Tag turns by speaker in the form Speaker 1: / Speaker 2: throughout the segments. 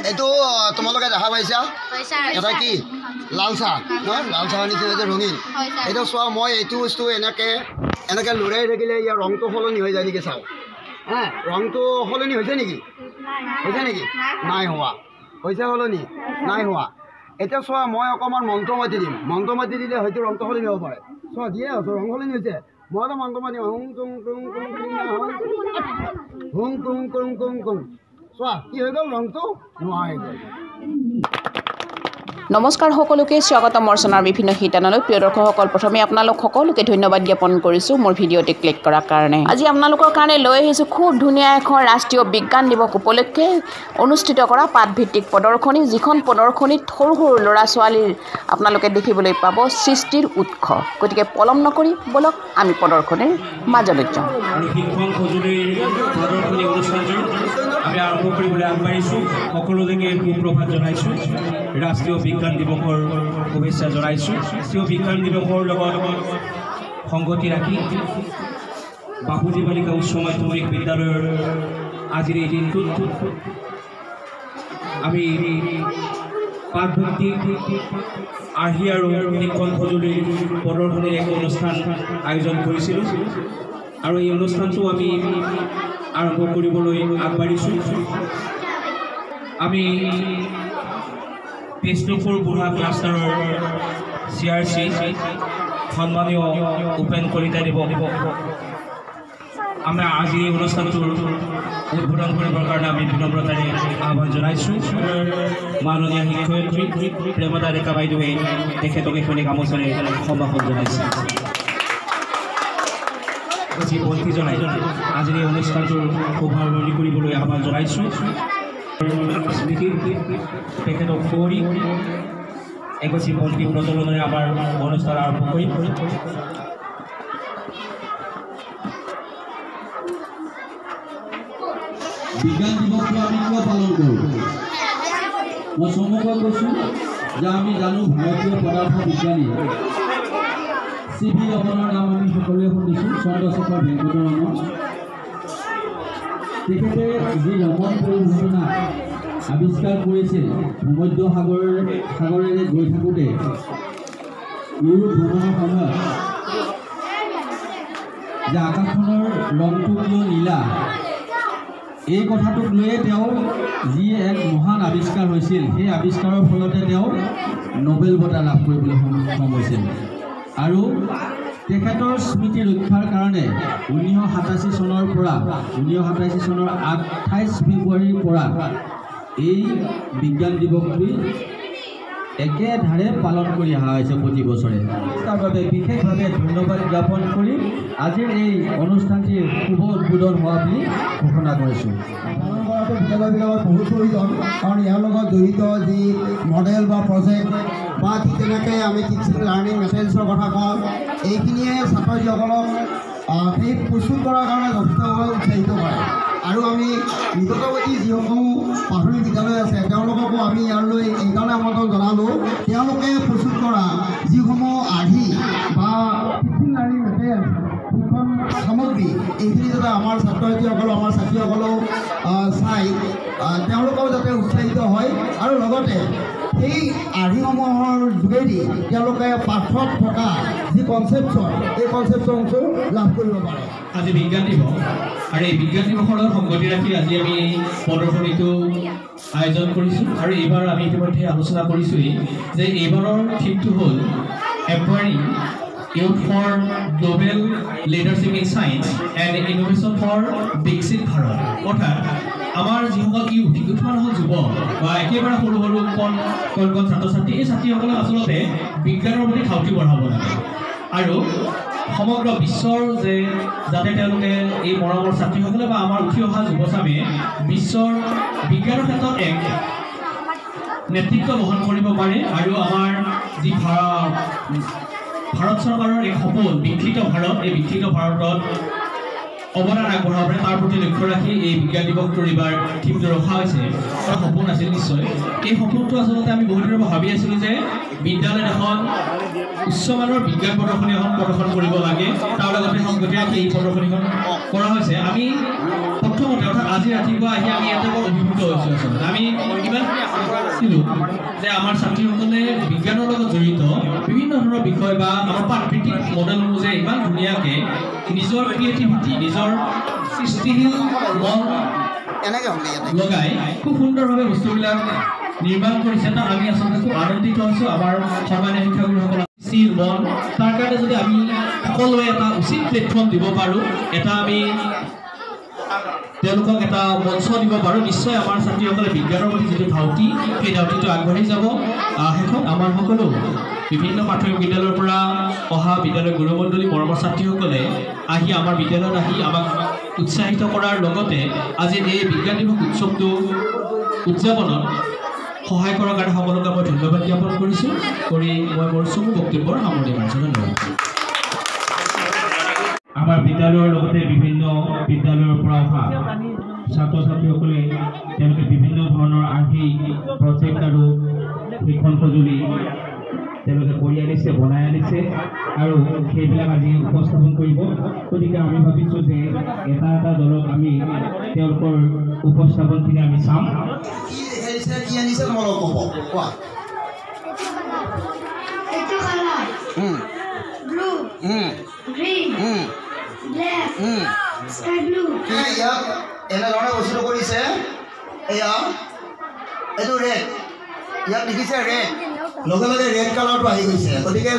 Speaker 1: এইটো তোমালোকে দেখা পাইছা এটা কি লাল চাহ নহয় লাল চাহ নিচিনা যে ৰঙীন এইটো চোৱা মই এইটো বস্তু এনেকৈ লৰাই থাকিলে ইয়াৰ ৰংটো সলনি হৈ যায় নেকি চাওঁ হা ৰংটো সলনি হৈছে নেকি নাই হোৱা হৈছে সলনি নাই হোৱা এতিয়া চোৱা মই অকণমান মন্ত্ৰ মাতি দিম মন্ত্ৰ মাতি দিলে হয়তো ৰংটো সলনি হ'ব পাৰে চোৱা দিয়ে আছোঁ ৰং সলনি হৈছে মই এটা মন্ত্ৰ মাতিম হুং তুং তুং তুং হুং তুং তুং তুং তুং চোৱা কি হৈ গ'ল ৰংটো নোহোৱা হৈ গ'ল।
Speaker 2: নমস্কাৰ সকলোকে স্বাগতম অৰ্চনাৰ বিভিন্ন শিতানলৈ প্ৰিয় দৰ্শকসকল প্ৰথমে আপোনালোক সকলোকে ধন্যবাদ জ্ঞাপন কৰিছোঁ মোৰ ভিডিঅ'টি ক্লিক কৰাৰ কাৰণে। আজি আপোনালোকৰ কাৰণে লৈ আহিছোঁ খুব ধুনীয়া এখন ৰাষ্ট্ৰীয় বিজ্ঞান দিৱস উপলক্ষে অনুষ্ঠিত কৰা পাঠভিত্তিক প্ৰদৰ্শনী যিখন প্ৰদৰ্শনীত সৰু সৰু ল'ৰা ছোৱালীৰ আপোনালোকে দেখিবলৈ পাব সৃষ্টিৰ উৎস গতিকে পলম নকৰি বলক আমি প্ৰদৰ্শনীৰ মাজলৈ যাওঁ।
Speaker 3: আমি আৰম্ভ কৰিবলৈ আগবাঢ়িছোঁ সকলোকে সুপ্ৰভাত জনাইছোঁ ৰাষ্ট্ৰীয় বিজ্ঞান দিৱসৰ শুভেচ্ছা জনাইছোঁ। ৰাষ্ট্ৰীয় বিজ্ঞান দিৱসৰ লগত সংগতি ৰাখি বাপুজী বালিকা উচ্চ মাধ্যমিক বিদ্যালয়ৰ আজিৰ এই দিনটোত আমি পাঠভিত্তিক আৰ্হি আৰু শিক্ষণ সঁজুলিৰ প্ৰদৰ্শনীৰ এক অনুষ্ঠান আয়োজন কৰিছিলোঁ আৰু এই অনুষ্ঠানটো আমি আৰম্ভ কৰিবলৈ আগবাঢ়িছোঁ। আমি বিষ্ণুপুৰ বুঢ়া ক্লাষ্টাৰৰ CRC সন্মানীয় উপেন কলিতাদেৱ আমি আজি এই অনুষ্ঠানটোৰ উদ্বোধন কৰিবৰ কাৰণে আমি বিনম্ৰতাৰে আহ্বান জনাইছোঁ। মাননীয় শিক্ষয়িত্ৰী প্ৰেমদা ডেকা বাইদেৱে তেখেতক এখনি গামোচাৰে সম্ভাষণ জনাইছে। যি বন্তি জনাই আজিৰ এই অনুষ্ঠানটোৰ শুভাৰম্ভণি কৰিবলৈ আহ্বান জনাইছোঁ। স্মৃতি তেখেতক সুঁৱৰি এগছি বন্তি প্ৰজ্বলনেৰে আমাৰ অনুষ্ঠান আৰম্ভ কৰিম।
Speaker 4: বিজ্ঞান দিৱসটো আমি কিয় পালন কৰোঁ? মই চমুকৈ কৈছোঁ যে আমি জানো ভাৰতীয় পদাৰ্থ বিজ্ঞানী CV ৰমনৰ নাম আমি সকলোৱে শুনিছোঁ চন্দ্ৰশেখৰ ভেংকটৰমন। তেখেতে যি ৰমন পৰিঘটনা আৱিষ্কাৰ কৰিছিল ভূমধ্য সাগৰেৰে গৈ থাকোঁতে ইউৰোপ ভ্ৰমণৰ সময়ত যে আকাশখনৰ ৰংটো কিয় নীলা এই কথাটোক লৈয়ে তেওঁ যি এক মহান আৱিষ্কাৰ হৈছিল সেই আৱিষ্কাৰৰ ফলতে তেওঁ নোবেল বঁটা লাভ কৰিবলৈ সক্ষম হৈছিল আৰু তেখেতৰ স্মৃতি ৰক্ষাৰ কাৰণে 1987 চনৰ 28 ফেব্ৰুৱাৰীৰ পৰা এই বিজ্ঞান দিৱসটি একেধাৰে পালন কৰি অহা হৈছে প্ৰতি বছৰে। তাৰ বাবে বিশেষভাৱে ধন্যবাদ জ্ঞাপন কৰি আজিৰ এই অনুষ্ঠানটিৰ শুভ উদ্বোধন হোৱা বুলি ঘোষণা কৰিছোঁ।
Speaker 1: বিদ্যালয়বিলাকত বহুত প্ৰয়োজন কাৰণ ইয়াৰ লগত জড়িত যি মডেল বা প্ৰজেক্ট বা ঠিক তেনেকৈ আমি টিচিং লাৰ্ণিং মেটেৰিয়েলছৰ কথা কওঁ এইখিনিয়ে ছাত্ৰ ছাত্ৰীসকলক সেই প্ৰস্তুত কৰাৰ কাৰণে যথেষ্টভাৱে উৎসাহিত কৰে আৰু আমি নিকটৱৰ্তী যিসমূহ প্ৰাথমিক বিদ্যালয় আছে তেওঁলোককো আমি ইয়ালৈ এইকাৰণে আমন্ত্ৰণ জনালোঁ তেওঁলোকে প্ৰস্তুত কৰা যিসমূহ আৰ্হি বা টিচিং লাৰ্ণিং মেটেৰিয়েল শিক্ষণ সামগ্ৰী এইখিনি যাতে আমাৰ ছাত্ৰ ছাত্ৰীসকলেও চাই তেওঁলোকেও যাতে উৎসাহিত হয় আৰু লগতে সেই আৰ্হিসমূহৰ যোগেদি তেওঁলোকে পাঠত থকা যি কনচেপশ্যন এই কনচেপশ্যনটো লাভ কৰিব পাৰে।
Speaker 3: আজি বিজ্ঞান দিৱস আৰু এই বিজ্ঞান দিৱসৰ লগত সংগতি ৰাখি আজি আমি প্ৰদৰ্শনীটো আয়োজন কৰিছোঁ আৰু এইবাৰ আমি ইতিমধ্যে আলোচনা কৰিছোঁৱেই যে এইবাৰৰ থিমটো হ'ল empowering Youth for Global Leadership in Science and Innovation for Viksit Bharat অৰ্থাৎ আমাৰ যিসকল ইউথ মানে হ'ল যুৱক বা একেবাৰে সৰু সৰু কণ ছাত্ৰ ছাত্ৰী এই ছাত্ৰীসকলক আচলতে বিজ্ঞানৰ প্ৰতি ধাউতি বঢ়াব লাগে আৰু সমগ্ৰ বিশ্বৰ যে যাতে তেওঁলোকে এই মৰমৰ ছাত্ৰীসকলে বা আমাৰ উঠি অহা যুৱচামে বিশ্বৰ বিজ্ঞানৰ ক্ষেত্ৰত এক নেতৃত্ব বহন কৰিব পাৰে আৰু আমাৰ যি ভাৰত চৰকাৰৰ এক সপোন বিকশিত ভাৰত এই বিকশিত ভাৰতত অৱদান আগবঢ়াব পাৰে তাৰ প্ৰতি লক্ষ্য ৰাখি এই বিজ্ঞান দিৱসটোৰ এইবাৰ থিমটো ৰখা হৈছে। এটা সপোন আছিল নিশ্চয় এই সপোনটো আচলতে আমি বহুত দিনৰ পৰা ভাবি আছিলোঁ যে বিদ্যালয়ত এখন উচ্চমানৰ বিজ্ঞান প্ৰদৰ্শনী এখন প্ৰদৰ্শন কৰিব লাগে তাৰ লগতে সংগতি ৰাখি এই প্ৰদৰ্শনীখন কৰা হৈছে আমি প্ৰথমতে অৰ্থাৎ আজি ৰাতিপুৱা আহি আমি এটা বৰ অভিভূত হৈছোঁ আচলতে আমি ইমানখিনি আশা কৰা নাছিলোঁ যে আমাৰ ছাত্ৰীসকলে বিজ্ঞানৰ লগত জড়িত বিভিন্ন ধৰণৰ বিষয় বা আমাৰ প্ৰাকৃতিক মডেলসমূহ যে ইমান ধুনীয়াকৈ নিজৰ ক্ৰিয়েটিভিটি নিজৰ সৃষ্টিশীল মন লগাই খুব সুন্দৰভাৱে বস্তুবিলাক নিৰ্মাণ কৰিছে তাত আমি আচলতে খুব আনন্দিত হৈছোঁ আমাৰ সন্মানীয় শিক্ষাগুৰুসকলৰ সৃষ্টিৰ মন তাৰ কাৰণে যদি আমি সকলোৱে এটা উচিত প্লেটফৰ্ম দিব পাৰোঁ এটা আমি তেওঁলোকক এটা মঞ্চ দিব পাৰোঁ নিশ্চয় আমাৰ ছাত্ৰীসকলে বিজ্ঞানৰ প্ৰতি যিটো ধাউতি সেই ধাউতিটো আগবাঢ়ি যাব শেষত আমাৰ সকলো বিভিন্ন প্ৰাথমিক বিদ্যালয়ৰ পৰা অহা বিদ্যালয়ৰ গুৰুমণ্ডলী মৰমৰ ছাত্ৰীসকলে আহি আমাৰ বিদ্যালয়ত আহি আমাক উৎসাহিত কৰাৰ লগতে আজি এই বিজ্ঞান দিৱস উৎসৱটো উদযাপনত সহায় কৰাৰ কাৰণে সকলোকে মই ধন্যবাদ জ্ঞাপন কৰিছোঁ কৰি মই মোৰ চমু বক্তব্যৰ সামৰণি মাৰিছোঁ ধন্যবাদ আমাৰ বিদ্যালয়ৰ লগতে বিভিন্ন বিদ্যালয়ৰ পৰা অহা ছাত্ৰ ছাত্ৰীসকলে তেওঁলোকে বিভিন্ন ধৰণৰ আৰ্হিক প্ৰজেক্ট আৰু শিক্ষণ সঁজুলি তেওঁলোকে কৰি আনিছে বনাই আনিছে আৰু সেইবিলাক আজি উপস্থাপন কৰিব গতিকে আমি ভাবিছোঁ যে এটা এটা দলক আমি তেওঁলোকৰ উপস্থাপনখিনি আমি চাম
Speaker 1: কি আনিছে তোমালোক ক'ব কোৱা ইয়াত এনেধৰণে বস্তুটো কৰিছে এয়া এইটো ৰেড ইয়াত লিখিছে ৰেড লগে লগে ৰেড কালাৰটো আহি গৈছে গতিকে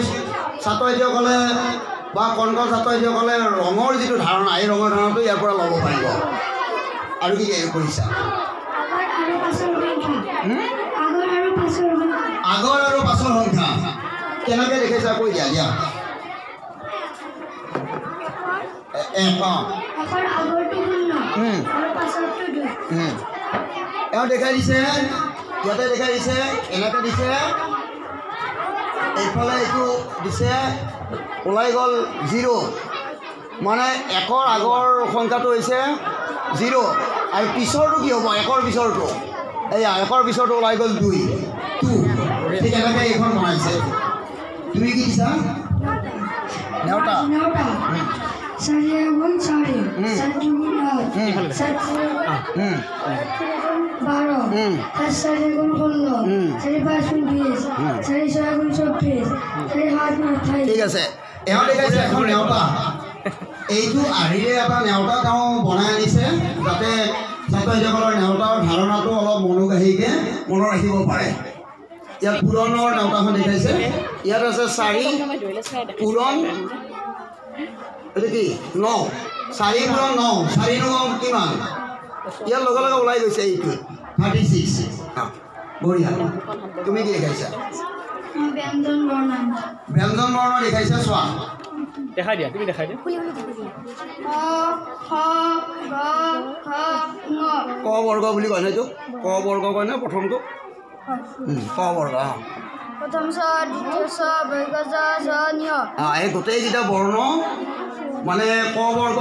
Speaker 1: ছাত্ৰ ছাত্ৰীসকলে বা কণ কণ ছাত্ৰ ছাত্ৰীসকলে ৰঙৰ যিটো ধাৰণা এই ৰঙৰ ধাৰণাটো ইয়াৰ পৰা ল'ব পাৰিব আৰু কি কৰিছা আগৰ আৰু পাছৰ সংখ্যা কেনেকৈ দেখিছা কৈ দিয়া দিয়া এওঁ দেখাই দিছে ইয়াতে দেখাই দিছে এনেকৈ দিছে এইফালে এইটো দিছে ওলাই গ'ল 0 মানে একৰ আগৰ সংখ্যাটো হৈছে 0 আৰু পিছৰটো কি হ'ব একৰ পিছৰটো এয়া একৰ পিছৰটো ওলাই গ'ল 2 ঠিক এনেকৈ এইখন বনাইছে তুমি কি দিছা নেওতা ঠিক আছে এওঁ দেখাইছে এখন নেওতা এইটো আৰিৰে এটা নেওতা তেওঁ বনাই আনিছে যাতে ছাত্ৰ ছাত্ৰীসকলৰ নেওতাৰ ধাৰণাটো অলপ মনোগ্ৰাহীকৈ মনত ৰাখিব পাৰে ইয়াত পুৰণৰ নেওতাখন দেখাইছে ইয়াত আছে 4 পুৰণ এইটো কি 9 4 পুৰণ 9 4 9 কিমান ইয়াৰ লগে লগে ওলাই গৈছে এইটো 36 বঢ়িয়া তুমি কি দেখাইছা ব্যঞ্জন বৰ্ণ দেখাইছা চোৱা
Speaker 3: দেখাই দিয়া তুমি দেখাই দিয়া
Speaker 1: ক বৰ্গ বুলি কয় ন এইটো ক বৰ্গ কয় নে প্ৰথমটো ক বৰ্গ
Speaker 5: প্ৰথম ছ দ্বিতীয় ছ বৰ্গ জ
Speaker 1: এই গোটেইকেইটা বৰ্ণ মানে ক বৰ্গ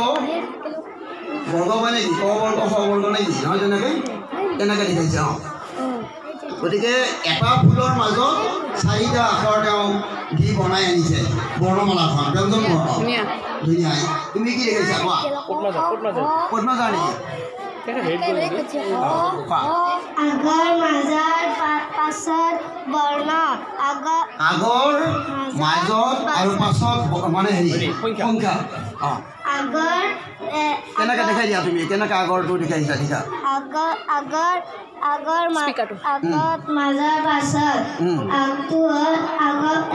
Speaker 1: মানে কি ক বৰ্গ খ বৰ্গ নে কি নহয় তেনেকৈ দেখাইছে গতিকে এটা ফুলৰ মাজত 4টা আখৰ তেওঁ দি বনাই আনিছে বৰ্ণমালাখন ব্যঞ্জন বৰ্ণ ধুনীয়া তুমি কি দেখাইছা কোৱা ক'ত নাযাওঁ নেকি
Speaker 5: আগৰ মাজৰ পাছত বৰ্ণ
Speaker 1: আগৰ মাজত আৰু পাছত মানে হেৰি সংখ্যা
Speaker 5: আগৰ
Speaker 1: কেনেকৈ দেখাই দিয়া তুমি কেনেকৈ আগৰটো দেখাইছা দেখা
Speaker 5: আগৰ আগত মাজৰ পাছত আগটো হ'ল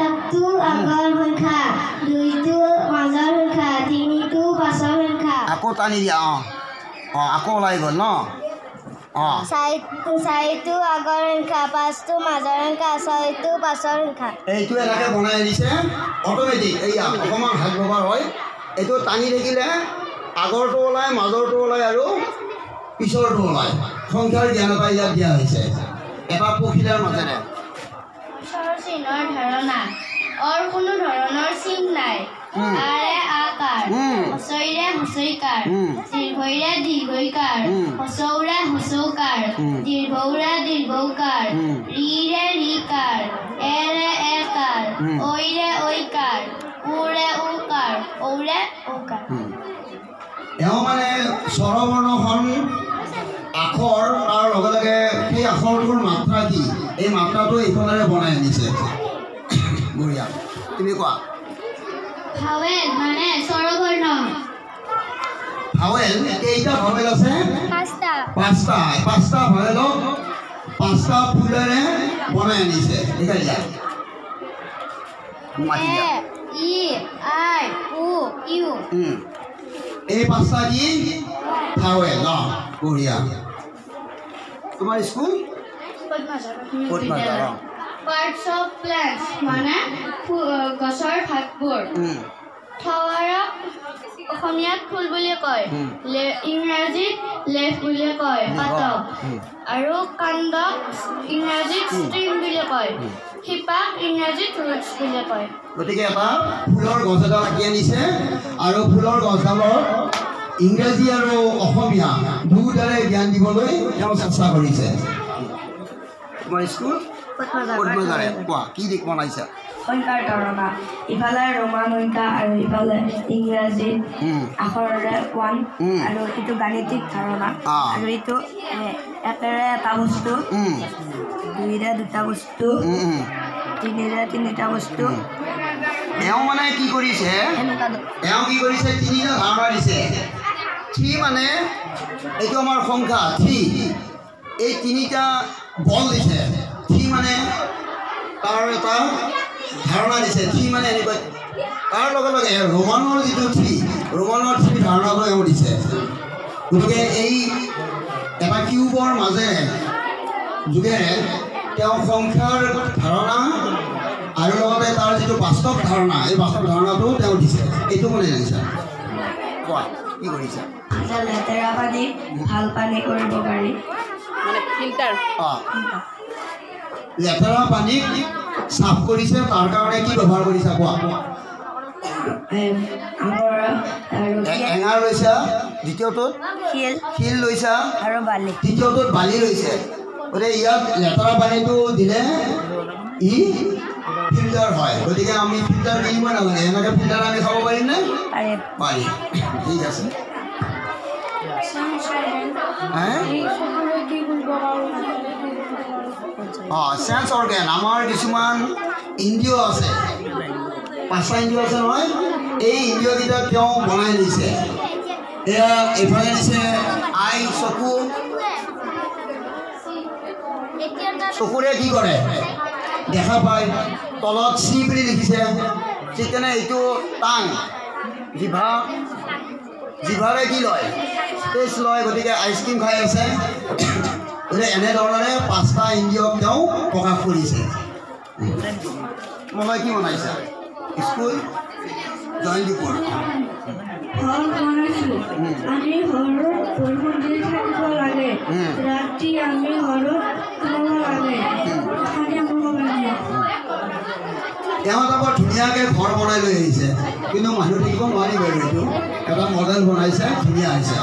Speaker 5: একটো আগৰ সংখ্যা 2টো মাজৰ সংখ্যা 3টো পাছৰ সংখ্যা
Speaker 1: আকৌ টানি দিয়া আকৌ ওলাই গ'ল ন
Speaker 5: 4টো আগৰ সংখ্যা 5টো মাজৰ সংখ্যা 6টো পাছৰ সংখ্যা
Speaker 1: এইটো এনেকৈ বনাই আনিছে অট'মেটিক এইয়া অকণমান হাত ব্যৱহাৰ হয় এইটো টানি থাকিলে আগৰটো ওলায় মাজৰটো ওলায় আৰু পিছৰটো ওলায় সংখ্যাৰ জ্ঞান এটা ইয়াত দিয়া হৈছে এটা পখিলাৰ মাজেৰে
Speaker 5: চিহ্নৰ ধাৰণা কোনো ধৰণৰ চিন নাই আৰে আকাৰ হচৈৰে হচৈকাৰ দীৰ্ঘৈৰে দীৰ্ঘৈকাৰ হচৌৰে হচৌকাৰ দীৰ্ঘৌৰে দীৰ্ঘৌকাৰ ৰিৰে ৰিকাৰ এৰে একাৰ ঐৰে ঐকাৰ উৰে উকাৰ ঔৰে ঔকাৰ
Speaker 1: এওঁ মানে স্বৰবৰ্ণখন আখৰ তাৰ লগে লগে সেই আখৰটোৰ মাত্ৰা কি এই মাত্ৰাটো এইখনেৰে বনাই আনিছে বঢ়িয়া তুমি কোৱা
Speaker 5: ভাৱেল মানে স্বৰবৰ্ণ
Speaker 1: ভাৱেল কেইটা ভাৱেল আছে পাঁচটা ভাৱেলক পাঁচটা ফুলেৰে বনাই আনিছে দেখাই দিয়া মাতি দিয়া
Speaker 5: ই আই উ ইউ
Speaker 1: এই পাঁচটা কি ভাৱেল ন বঢ়িয়া তোমাৰ স্কুল ক'ত মাতা
Speaker 5: পাৰ্টছ অফ প্লেণ্টছ মানে গছৰ ভাগবোৰ ফ্লাৱাৰক অসমীয়াত ফুল বুলি কয় ইংৰাজীত লেফ বুলি কয় পাতক আৰু কাণ্ডক ইংৰাজীত ষ্ট্ৰিম বুলি কয় শিপাক ইংৰাজীত ৰুটছ বুলি কয়
Speaker 1: গতিকে এটা ফুলৰ গছ এডাল আঁকি আনিছে আৰু ফুলৰ গছডালৰ ইংৰাজী আৰু অসমীয়া দুয়োটাৰে জ্ঞান দিবলৈ তেওঁ চেষ্টা কৰিছে তোমাৰ স্কুল পদ্মজাৰে কোৱা কি দিশ বনাইছা
Speaker 6: সংখ্যাৰ ধাৰণা ইফালে ৰোমান সংখ্যা আৰু ইফালে ইংৰাজী আখৰেৰে 1 আৰু এইটো গাণিতিক ধাৰণা আৰু এইটো একেৰে এটা বস্তু দুইৰে দুটা বস্তু তিনিৰে তিনিটা বস্তু
Speaker 1: এওঁ মানে কি কৰিছে এওঁ কি কৰিছে তিনিটা ধাৰণা দিছে 3 মানে এইটো আমাৰ সংখ্যা 3 এই তিনিটা বল দিছে 3 মানে তাৰ এটা ধাৰণা দিছে 3 মানে এনেকুৱা তাৰ লগে লগে ৰোমানৰ যিটো 3 ৰোমানৰ 3 ধাৰণাটো এওঁ দিছে গতিকে এই এটা কিউবৰ মাজেৰে যোগেৰে তেওঁ সংখ্যাৰ ধাৰণা আৰু লগতে তাৰ যিটো বাস্তৱ ধাৰণা এই বাস্তৱ ধাৰণাটো তেওঁ দিছে এইটো কোনে জানিছে কোৱা কি কৰিছে
Speaker 6: লেতেৰা পানী ভাল পানী কৰিব পাৰি
Speaker 2: মানে ফিল্টাৰ
Speaker 1: লেতেৰা পানীক সাফ কৰিছে তাৰ কাৰণে কি ব্যৱহাৰ কৰিছে কোৱা এঙাৰ লৈছা দ্বিতীয়টোত শিল লৈছা
Speaker 6: আৰু বালি
Speaker 1: তৃতীয়টোত বালি লৈছে গতিকে ইয়াত লেতেৰা পানীটো দিলে ই ফিল্টাৰ হয় গতিকে আমি ফিল্টাৰ কিনিব নালাগে এনেকৈ ফিল্টাৰ আমি খাব পাৰিমনে পাৰি ঠিক আছে চেঞ্চ অৰ্গেন আমাৰ কিছুমান ইন্দ্ৰিয় আছে 5টা ইন্দ্ৰিয় আছে নহয় এই ইন্দ্ৰিয়কেইটা তেওঁ বনাই দিছে এয়া এইফালে দিছে আই চকু চকুৰে কি কৰে দেখা পায় তলত চি বুলি লিখিছে ঠিক তেনে এইটো টাং জিভাৰে কি লয় টেষ্ট লয় গতিকে আইচক্ৰীম খাই আছে গতিকে এনেধৰণেৰে 5টা ইন্দ্ৰিয়ক তেওঁ প্ৰকাশ কৰিছে তোমালোকে কি বনাইছা স্কুল জয়ন্তীপুৰ
Speaker 6: ঘৰ বনাইছোঁ আমি ঘৰত বৰষুণ দি থাকিব লাগে ৰাতি আমি ঘৰত সোমাব লাগে
Speaker 1: তেওঁ এটা বৰ ধুনীয়াকৈ ঘৰ বনাই লৈ আহিছে কিন্তু মানুহ থাকিব নোৱাৰি বাৰু এইটো এটা মডেল বনাইছে ধুনীয়া হৈছে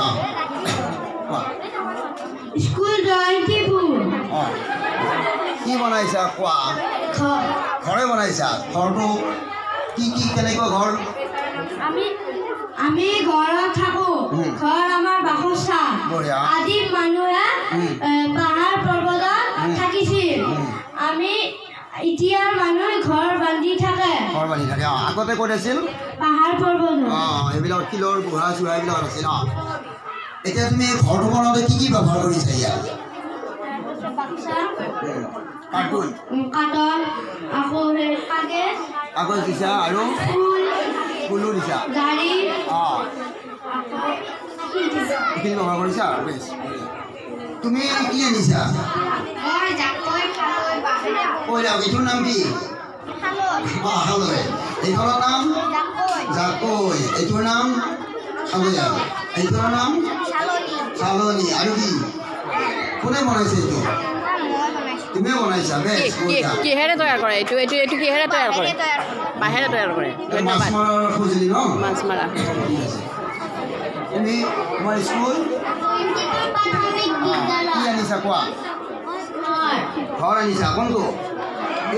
Speaker 6: স্কুল জয়ন্তীপুৰ
Speaker 1: কি বনাইছা কোৱা ঘৰে বনাইছা ঘৰটো কি কি কেনেকুৱা ঘৰ
Speaker 6: আমি ঘৰত থাকোঁ ঘৰ আমাৰ বাসস্থান আদিম মানুহে পাহাৰ পৰ্বতত থাকিছিল আমি এতিয়াৰ মানুহে ঘৰ বান্ধি থাকে
Speaker 1: আগতে ক'ত আছিল
Speaker 6: পাহাৰ পৰ্বত
Speaker 1: এইবিলাক শিলৰ বুঢ়া চুঢ়া এইবিলাক আছিল এতিয়া তুমি ঘৰটো বনাওঁতে কি কি ব্যৱহাৰ কৰিছা ইয়াত কাৰ্টুন
Speaker 6: কাঠৰ আকৌ
Speaker 1: কাগজ দিছা আৰু ফুলো দিছা
Speaker 6: গাড়ী
Speaker 1: এইখিনি ব্যৱহাৰ কৰিছা বেছ তুমি কি আনিছা কৈ যাওক এইটোৰ নাম কি হালৈ এইখনৰ নাম জাকৈ এইটোৰ নাম হালয়া এইটোৰ নাম চালনী আৰু কি কোনে বনাইছে এইটো তুমিয়ে বনাইছা বেছ
Speaker 2: কিহেৰে তৈয়াৰ কৰে এইটো এইটো এইটো কিহেৰে তৈয়াৰ কৰে বাঁহেৰে তৈয়াৰ কৰে
Speaker 1: মাছ মৰাৰ সঁজুলি ন
Speaker 2: মাছ মাৰা
Speaker 1: তুমি তোমাৰ স্কুল কি আনিছা কোৱা ঘৰ আনিছা কোনটো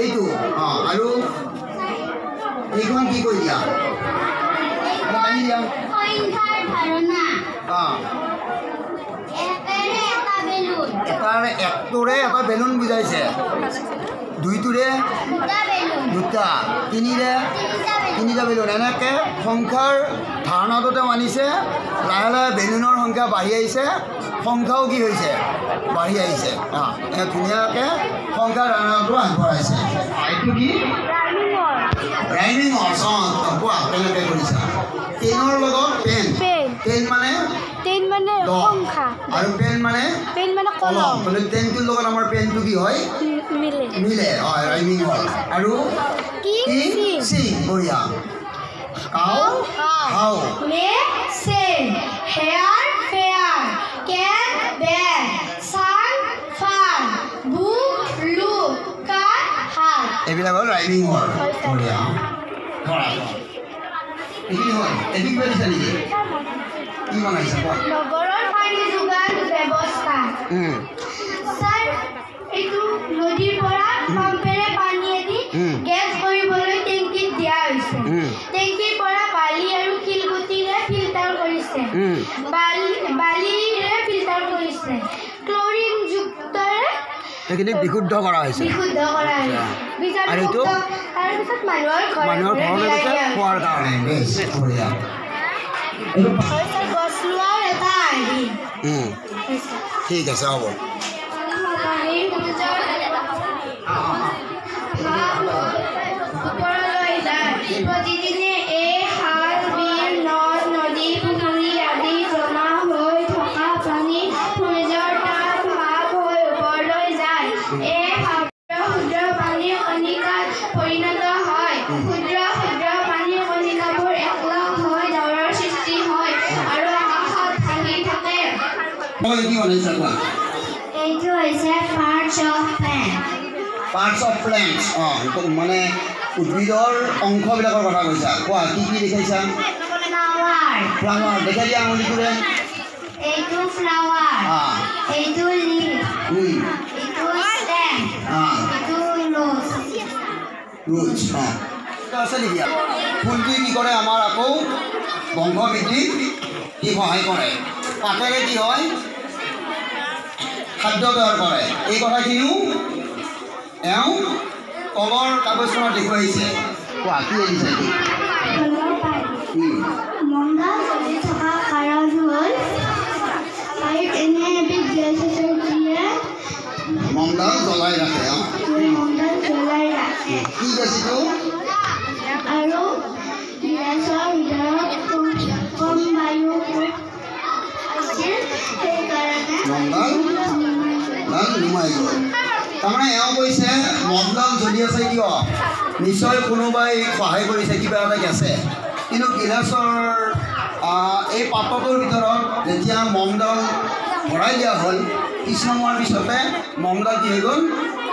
Speaker 1: এইটো আৰু এইখন কি কৈ দিয়া দাঙি দিয়া
Speaker 5: সংখ্যাৰ ধাৰণা
Speaker 1: এটাৰ একটোৰে এটা বেলুন বুজাইছে দুইটোৰে দুটা তিনিৰে তিনিটা বেলুন এনেকৈ সংখ্যাৰ ধাৰণাটোতে মানিছে লাহে লাহে বেলুনৰ সংখ্যা বাঢ়ি আহিছে সংখ্যাও কি হৈছে বাঢ়ি আহিছে ধুনীয়াকৈ সংখ্যাৰ ধাৰণাটো আগবঢ়াইছে এইটো কি ৰাইমিং অৰ্চ কোৱা কেনেকৈ কৰিছা টেনৰ লগত পেন টেন মানে
Speaker 5: সংখ্যা
Speaker 1: আৰু পেন মানে কলম মানে টেনটোৰ লগত আমাৰ পেনটো কি হয় মিলে হয় ৰাইমিং হ'ল আৰু কি সিং বঢ়িয়া কাউ হাউ
Speaker 5: হেয়াৰ ফেয়াৰ কেট বেগ চান ফান বুক লুক কাট হাত
Speaker 1: এইবিলাক হ'ল ৰাইমিং হ'ল বঢ়িয়া এইখিনি হ'ল এদিন কিবা দিছা নেকি কি বনাইছা কোৱা
Speaker 5: নগৰৰ পানী যোগান ব্যৱস্থা ছাৰ এইটো নদীৰ পৰা পাম্পেৰে পানীয়েদি গেছ কৰিবলৈ টেংকিত দিয়া হৈছে টেংকিৰ পৰা বালি আৰু শিলগুটিৰে ফিল্টাৰ কৰিছে বালিৰে ফিল্টাৰ কৰিছে ক্লৰিনযুক্তৰে
Speaker 1: সেইখিনি বিশুদ্ধ কৰা হৈছে আৰু এইটো
Speaker 5: তাৰপিছত মানুহৰ
Speaker 1: ঘৰলৈ গৈছে খোৱাৰ কাৰণে বঢ়িয়া
Speaker 5: গছ লোৱাৰ এটা আৰ্হি
Speaker 1: ঠিক আছে হ'ব
Speaker 5: প্ৰতিদিনে এই খাল বিল নদ নদী পুখুৰী আদি জমা হৈ থকা পানী সূৰ্যৰ তাপ ভাৱ হৈ ওপৰলৈ যায় এই ক্ষুদ্ৰ পানীৰ কণিকাত পৰিণত হয় ক্ষুদ্ৰ পানীৰ কণিকাবোৰ একলগ হৈ ডাৱৰৰ সৃষ্টি হয় আৰু আকাশত ভাহি থাকে এইটো হৈছে
Speaker 1: পাৰ্টছ অফ প্লেণ্টছ মানে উদ্ভিদৰ অংশবিলাকৰ কথা কৈছা কোৱা কি কি দেখাইছা ফ্লাৱাৰ দেখাই দিয়া আঙুলিটোৰে
Speaker 5: এইটো ফ্লাৱাৰ এইটো লিভ এইটো ষ্টেম এইটো
Speaker 1: ৰুটছ আছে নেকি ফুলটোৱে কি কৰে আমাৰ আকৌ বংশ বৃদ্ধিত কি সহায় কৰে পাতেৰে কি হয় খাদ্য তৈয়াৰ কৰে এই কথাখিনিও এওঁ তলৰ কাগজখনত দেখুৱাইছে কোৱা কি আহিছে
Speaker 5: মন্দা চলি থকা কাৰণ হ'ল এনে এবিধ গেছ আছে যিয়ে
Speaker 1: মমডাল জ্বলাই ৰাখে
Speaker 5: মন্দা জ্বলাই ৰাখে
Speaker 1: কি গেছ এইটো
Speaker 5: আৰু গেছৰ ভিতৰত কম বায়ু আছিল সেইকাৰণে
Speaker 1: মমডাল নুমাই গ'ল তাৰমানে এওঁ কৈছে মমডাল জ্বলি আছে কিয় নিশ্চয় কোনোবাই সহায় কৰিছে কিবা এটা গেছে কিন্তু গিলাচৰ এই পাত্ৰটোৰ ভিতৰত যেতিয়া মমডাল ভৰাই দিয়া হ'ল কিছু সময়ৰ পিছতে মমডাল কি হৈ গ'ল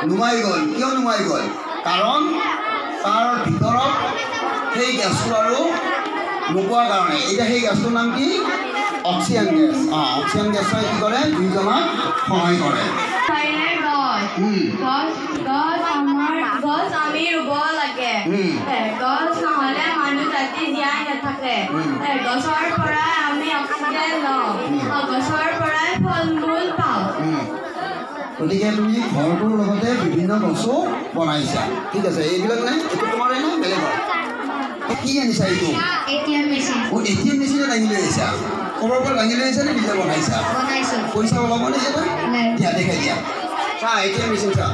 Speaker 1: নুমাই গ'ল কিয় নুমাই গ'ল কাৰণ তাৰ ভিতৰত সেই গেছটো আৰু নোপোৱাৰ কাৰণে এতিয়া সেই গেছটোৰ নাম কি অক্সিজেন গেছ অক্সিজেন গেছে কি কৰে দুইজনক সহায় কৰে
Speaker 6: গছ আমি ৰুব লাগে গছ নহ'লে মানুহ জাতি জীয়াই নাথাকে গছৰ পৰাই আমি অক্সিজেন লওঁ গছৰ পৰাই ফল মূল পাওঁ
Speaker 1: গতিকে তুমি ঘৰটোৰ লগতে বিভিন্ন গছো বনাইছা ঠিক আছে এইবিলাক নাই এইটো তোমাৰে নে বেলেগৰ কি আনিছা এইটো
Speaker 5: ATM মেচিন
Speaker 1: ATM মেচিনে দাঙি লৈ আহিছা ক'ৰবাৰ পৰা দাঙি লৈ আহিছা নে নিজে বনাইছা পইচা ওলাব নে ইয়াতে দিয়া দেখাই দিয়া চা ATM মেচিন চা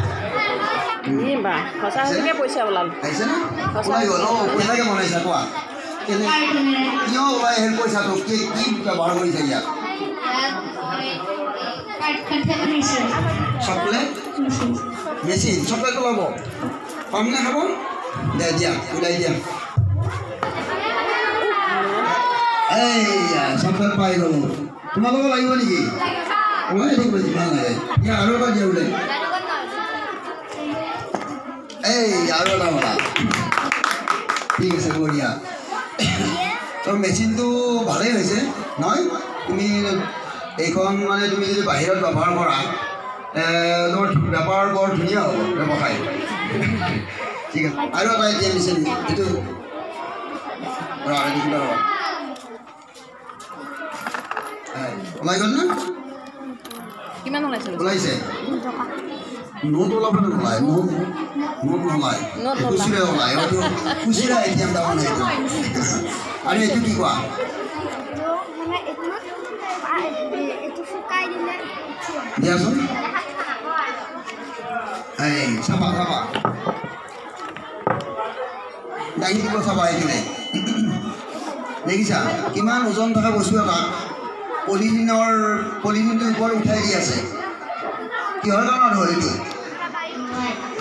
Speaker 2: সঁচাকৈ পইচা ওলাল
Speaker 1: আহিছে নে ওলাই গ'ল কেনেকৈ বনাইছা কোৱা কেনে কিয় ওলাই আহিল পইচাটো কি কি ব্যৱহাৰ কৰিছা ইয়াত চকলেট মেচিন চকলেট ওলাব পামনে খাব দে দিয়া ওলাই দিয়া এইয়া চকলেট পাই গ'লো তোমালোকক লাগিব নেকি ওলাই থাকিব যিমান লাগে এতিয়া আৰু এটা দিয়া ওলাই এই আৰু এটা বনা ঠিক আছে বঢ়িয়া তোৰ মেচিনটো ভালেই হৈছে নহয় তুমি এইখন মানে তুমি যদি বাহিৰত ব্যৱহাৰ কৰা তোমাৰ বেপাৰ বৰ ধুনীয়া হ'ব ব্যৱসায় ঠিক আছে আৰু এটা এতিয়া মেচিন এইটো ওলাই গ'ল না
Speaker 2: কিমান ওলাইছিল
Speaker 1: ওলাইছে নোট ওলাব নোলায় নোট নোলায় খুচুৰা ওলায় হয়তো খুচুৰা ATM তাৰমানে এইটো আৰু এইটো কি কোৱা দিয়াচোন এই চাবা চাবা দাঙি দিব চাবা এইটোৱে দেখিছা কিমান ওজন থকা বস্তু এটা পলিথিনটোৰ ওপৰত উঠাই দি আছে কিহৰ কাৰণত হয় এইটো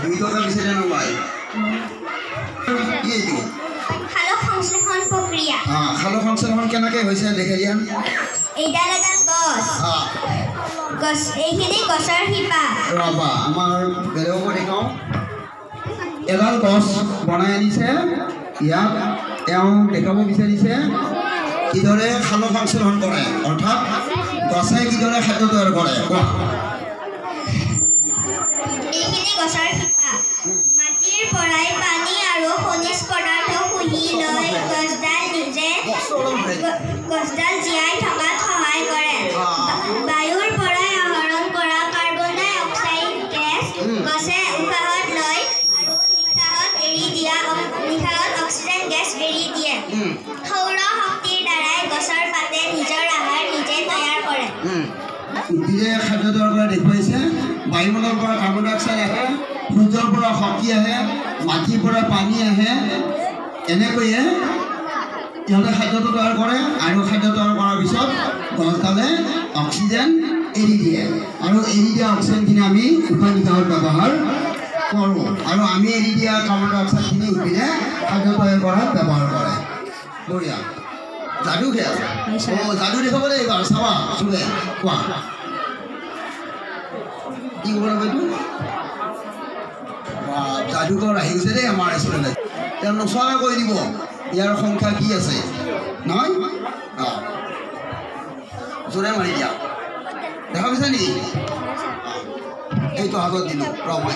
Speaker 1: 2 টকা বিচাৰে নোলায় কি এইটো
Speaker 5: সালোক সংশ্লেষণ প্ৰক্ৰিয়া
Speaker 1: সালোক সংশ্লেষণ কেনেকৈ হৈছে দেখাই দিয়া
Speaker 5: এইডাল এডাল গছ এইখিনি গছৰ শিপা
Speaker 1: ৰবা আমাৰ বেলেগকো দেখাওঁ এডাল গছ বনাই আনিছে ইয়াত তেওঁ দেখাব বিচাৰিছে কিদৰে সালোক সংশ্লেষণ কৰে অৰ্থাৎ গছে কিদৰে খাদ্য তৈয়াৰ কৰে কোৱা
Speaker 5: এইখিনি গছৰ শিপা মাটিৰ পৰাই পানী আৰু খনিজ পদাৰ্থ শুহি লৈ গছডাল জীয়াই থকাত সহায় কৰে বায়ুৰ পৰাই আহৰণ কৰা কাৰ্বন ডাই অক্সাইড গেছ গছে উশাহত লয় আৰু নিশাহত অক্সিজেন গেছ এৰি দিয়ে সৌৰ শক্তিৰ দ্বাৰাই গছৰ পাতে নিজৰ আহাৰ নিজে তৈয়াৰ কৰে
Speaker 1: উদ্ভিদে খাদ্য তৈয়াৰ কৰা দেখুৱাইছে বায়ুমণ্ডলৰ পৰা কাৰ্বন ডাই অক্সাইড আহে সূৰ্যৰ পৰা শক্তি আহে মাটিৰ পৰা পানী আহে এনেকৈয়ে ইহঁতে খাদ্যটো তৈয়াৰ কৰে আৰু খাদ্য তৈয়াৰ কৰাৰ পিছত গছডালে অক্সিজেন এৰি দিয়ে আৰু এৰি দিয়া অক্সিজেনখিনি আমি উশাহ নিশাহত ব্যৱহাৰ কৰোঁ আৰু আমি এৰি দিয়া কাৰ্বন ডাই অক্সাইডখিনি উদ্ভিদে খাদ্য তৈয়াৰ কৰাত ব্যৱহাৰ কৰে বঢ়িয়া যাদু খেল যাদু দেখাব দেই এইবাৰ চাবা চবে কোৱা কি কৰিব লাগিব এইটো যাদুকৰ আহিছে দেই আমাৰ ষ্টুডেণ্টে তেওঁ নোচোৱাকৈ কৈ দিব ইয়াৰ সংখ্যা কি আছে নহয় জোৰে মাৰি দিয়া দেখা পাইছা নেকি এইটো হাতত দিলোঁ মই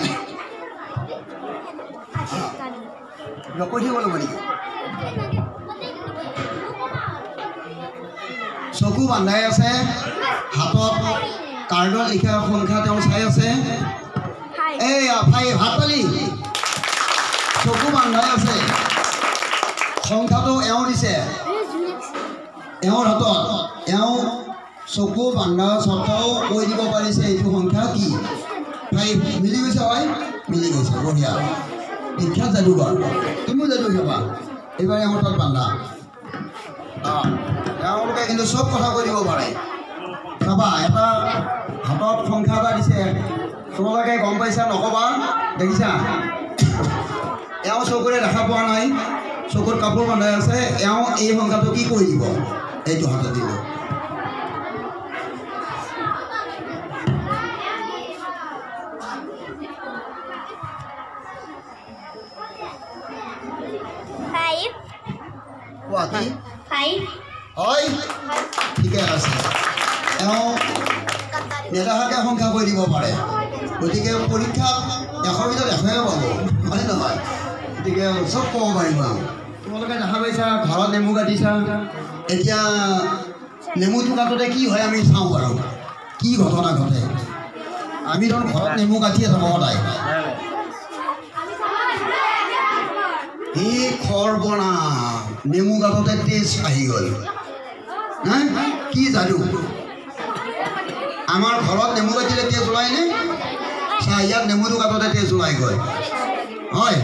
Speaker 1: কৈ থাকিব লাগিব নেকি চকু বান্ধাই আছে হাতত কাৰ্ডত লিখা সংখ্যা তেওঁ চাই আছে এই ভাই ভাত পালি চকু বান্ধাই আছে সংখ্যাটো এওঁ দিছে এওঁৰ হাতত এওঁ চকু বান্ধা স্বত্তেও কৈ দিব পাৰিছে এইটো সংখ্যা কি ভাই মিলি গৈছে হয় মিলি গৈছে বঢ়িয়া বিখ্যাত যাদুঘৰ তুমিও যাদু খাবা এইবাৰ এওঁৰ তাত বান্ধা তেওঁলোকে কিন্তু চব কথা কৈ দিব পাৰে চাবা এটা হাতত সংখ্যা এটা দিছে তোমালোকে গম পাইছা নক'বা দেখিছা এওঁ চকুৰে দেখা পোৱা নাই চকুত কাপোৰ বান্ধাই আছে এওঁ এই সংখ্যাটো কি কৰি দিব এইটো হাতত দিব হয় ঠিকে আছে এওঁ নেদেখাকৈ সংখ্যা কৈ দিব পাৰে গতিকে পৰীক্ষাত 100 ভিতৰত 100য়ে পাব হয় নহয় গতিকে চব ক'ব পাৰিব তোমালোকে দেখা পাইছা ঘৰত নেমু কাটিছা এতিয়া নেমুটো কাটোতে কি হয় আমি চাওঁ বাৰু কি ঘটনা ঘটে আমি ধৰক ঘৰত নেমু কাটিয়ে থাকোঁ সদায় এই খৰ বনা নেমু কাটোতে তেজ আহি গ'ল হা কি যাদু আমাৰ ঘৰত নেমু কাটিলে তেজ ওলায়নে চা ইয়াত নেমুটো কাটোতে তেজ ওলাই গ'ল হয়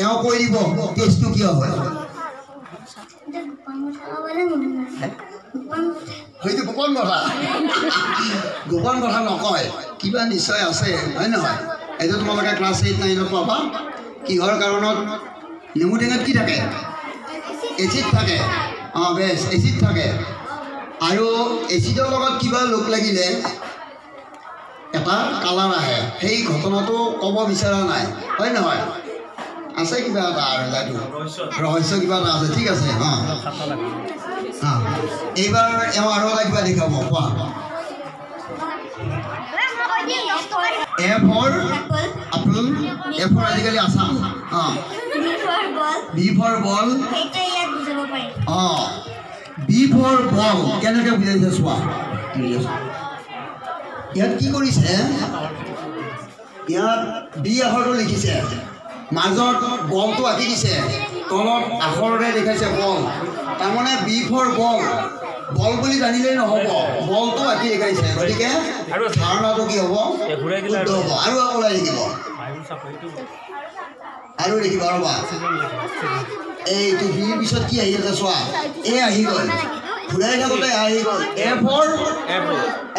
Speaker 1: এওঁ কৈ দিব তেজটো কিয় হয় হয়তো গোপন কথা নকয় কিবা নিশ্চয় আছে হয় নহয় এইটো তোমালোকে ক্লাছ 8, 9ত পাবা কিহৰ কাৰণত নেমু টেঙাত কি থাকে এচিড থাকে বেছ এচিড থাকে আৰু এচিডৰ লগত কিবা লগ লাগিলে এটা কালাৰ আহে সেই ঘটনাটো ক'ব বিচৰা নাই হয় নহয় আছে কিবা এটা আৰু যাদু ৰহস্য কিবা এটা আছে ঠিক আছে এইবাৰ এওঁ আৰু এটা কিবা দেখাব কোৱা এ ফৰ আপেল এ ফৰ আজিকালি আছাম বি ফৰ বল অঁ বি ফৰ বল কেনেকৈ বুজাইছে চোৱা ইয়াত কি কৰিছে ইয়াত বি আখৰটো লিখিছে মাজত বলটো আঁকি দিছে তলত আখৰেৰে দেখাইছে বল তাৰমানে বি ফৰ বল বল বুলি জানিলেই নহ'ব বলটো আঁকি দেখাইছে গতিকে ধাৰণাটো কি হ'ব শুদ্ধ হ'ব আৰু ওলাই থাকিব আৰু দেখিব ৰ'বা এইটো বিৰ পিছত কি আহি আছে চোৱা এ আহি গ'ল ঘূৰাই থাকোঁতে আহি গ'ল এ ফৰ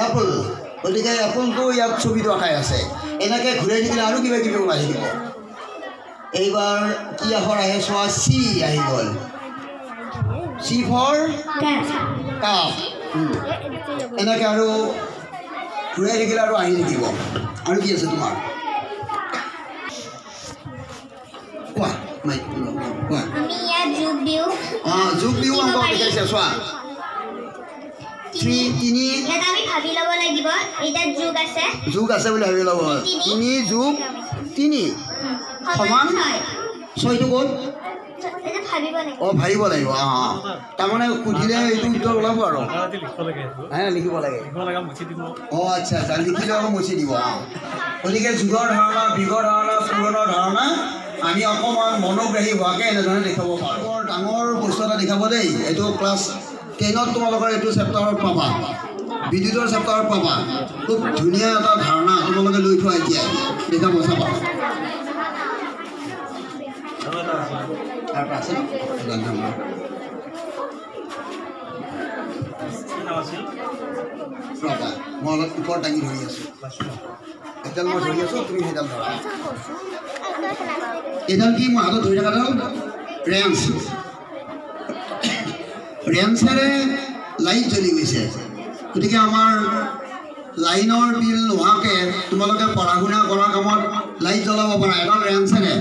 Speaker 1: এপল গতিকে এপলটো ইয়াত ছবিটো আঁকাই আছে এনেকৈ ঘূৰাই থাকিলে আৰু কিবা কিবি ওলাই থাকিব এইবাৰ কি আখৰ আহে চোৱা চি আহি গ'ল চি ফৰ কাপ এনেকৈ আৰু ঘূৰাই থাকিলে আৰু আহি থাকিব আৰু কি আছে তোমাৰ কোৱা কোৱা অঁ যোগ বিহু অংক দেখাইছে চোৱা তিনি যোগ আছে বুলি ভাবি ল'ব 3 যোগ 3 সমান 6টো ক'ত অঁ ভাবিব লাগিব অঁ তাৰমানে সুধিলে এইটো উত্তৰ ওলাব আৰু লিখিব লাগে অঁ আচ্ছা আচ্ছা লিখিলে আকৌ মুচি দিব অঁ গতিকে যুগৰ ধাৰণা বিগৰ ধাৰণা পুৰণৰ ধাৰণা আমি অকণমান মনোগ্ৰাহী হোৱাকৈ এনেধৰণে দেখাব পাৰোঁ বৰ ডাঙৰ বস্তু এটা দেখাব দেই এইটো ক্লাছ 10ত তোমালোকৰ এইটো চেপ্টাৰত পাবা বিদ্যুতৰ চেপ্টাৰত পাবা খুব ধুনীয়া এটা ধাৰণা তোমালোকে লৈ থোৱা এতিয়া দেখাব চাবা মই অলপ ওপৰত দাঙি ধৰি আছোঁ এডাল মই ধৰি আছোঁ তুমি সেইডাল ধৰা এইডাল কি মই হাতত ধৰি থকাডাল ৰেঞ্চেৰে লাইট জ্বলি গৈছে গতিকে আমাৰ লাইনৰ বিল নোহোৱাকৈ তোমালোকে পঢ়া শুনা কৰাৰ কামত লাইট জ্বলাব পাৰা এডাল ৰেঞ্চেৰে